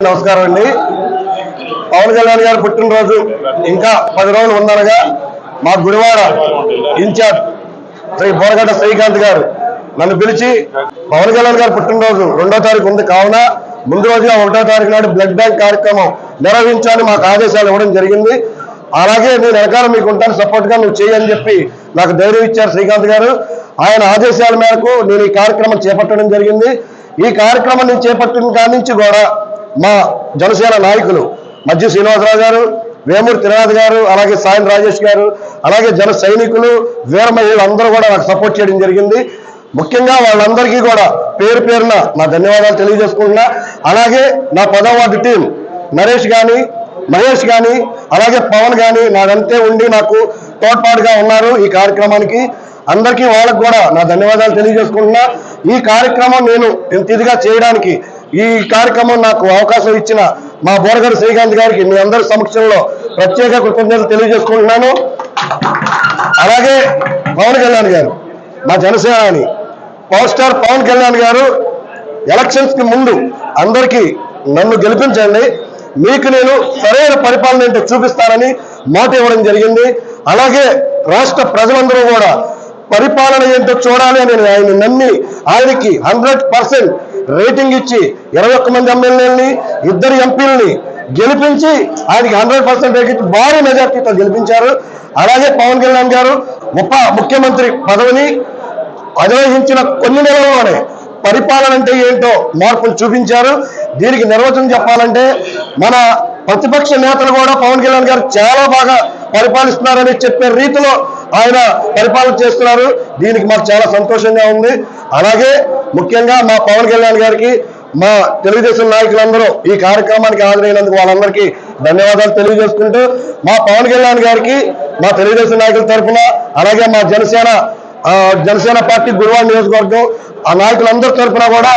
నమస్కారం అండి. పవన్ కళ్యాణ్ గారు పుట్టినరోజు ఇంకా 10 రోజులు ఉందనగా మా గుడివాడ ఇన్ఛార్జ్ శ్రీ బోరగడ్డ శ్రీకాంత్ గారు నన్ను పిలిచి పవన్ కళ్యాణ్ గారు పుట్టినరోజు 2వ తారీఖు ఉంది కావున ముందు రోజుగా 1వ తారీఖు నాడు బ్లడ్ బ్యాంక్ కార్యక్రమం నిర్వహించాలని మాకు ఆదేశాలు ఇవ్వడం జరిగింది. అలాగే నేను వెనకాల మీకు ఉంటాను, సపోర్ట్ గా నువ్వు చేయని చెప్పి నాకు ధైర్యం ఇచ్చారు శ్రీకాంత్ గారు. ఆయన ఆదేశాల మేరకు నేను ఈ కార్యక్రమం చేపట్టడం జరిగింది. ఈ కార్యక్రమం నేను చేపట్టిన కాడి నుంచి కూడా మా జనసేన నాయకులు మధ్య శ్రీనివాసరావు గారు, వేమూరి తిరునాథ్ గారు, అలాగే సాయం రాజేష్ గారు, అలాగే జన సైనికులు, వీర మహిళలు అందరూ కూడా నాకు సపోర్ట్ చేయడం జరిగింది. ముఖ్యంగా వాళ్ళందరికీ కూడా పేరు పేరున నా ధన్యవాదాలు తెలియజేసుకుంటున్నా. అలాగే నా 10వ వార్డు టీం నరేష్ కానీ, మహేష్ కానీ, అలాగే పవన్ కానీ నాదంతే ఉండి నాకు తోడ్పాటుగా ఉన్నారు ఈ కార్యక్రమానికి. అందరికీ వాళ్ళకు కూడా నా ధన్యవాదాలు తెలియజేసుకుంటున్నా. ఈ కార్యక్రమం నేను ఇంత ఇదిగా చేయడానికి ఈ కార్యక్రమం నాకు అవకాశం ఇచ్చిన మా బోరగడ్డ శ్రీకాంత్ గారికి మీ అందరి సమక్షంలో ప్రత్యేక కృతజ్ఞతలు తెలియజేసుకుంటున్నాను. అలాగే పవన్ కళ్యాణ్ గారు మా జనసేనాని పవర్ స్టార్ పవన్ కళ్యాణ్ గారు ఎలక్షన్స్ కి ముందు అందరికీ నన్ను గెలిపించండి, మీకు నేను సరైన పరిపాలన ఏంటో చూపిస్తానని మాట ఇవ్వడం జరిగింది. అలాగే రాష్ట్ర ప్రజలందరూ కూడా పరిపాలన ఏంటో చూడాలి అని ఆయన నమ్మి ఆయనకి 100% రేటింగ్ ఇచ్చి 21 మంది ఎమ్మెల్యేలని 2 ఎంపీలని గెలిపించి ఆయనకి 100% రేటింగ్ భారీ మెజార్టీతో గెలిపించారు. అలాగే పవన్ కళ్యాణ్ గారు ఉప ముఖ్యమంత్రి పదవిని అధిరోహించిన కొన్ని నెలల్లోనే పరిపాలన అంటే ఏంటో మార్పులు చూపించారు. దీనికి నిర్వచనం చెప్పాలంటే మన ప్రతిపక్ష నేతలు కూడా పవన్ కళ్యాణ్ గారు చాలా బాగా పరిపాలిస్తున్నారని చెప్పే రీతిలో ఆయన పరిపాలన చేస్తున్నారు. దీనికి మాకు చాలా సంతోషంగా ఉంది. అలాగే ముఖ్యంగా మా పవన్ కళ్యాణ్ గారికి మా తెలుగుదేశం నాయకులందరూ ఈ కార్యక్రమానికి హాజరైనందుకు వాళ్ళందరికీ ధన్యవాదాలు తెలియజేసుకుంటూ మా పవన్ కళ్యాణ్ గారికి మా తెలుగుదేశం నాయకుల తరఫున అలాగే మా జనసేన పార్టీ గుడివాడ నియోజకవర్గం ఆ నాయకులందరి తరఫున కూడా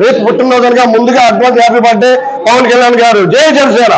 రేపు పుట్టినరోజుగా ముందుగా advance happy birthday Pawan Kalyan garu. జై జనసేన.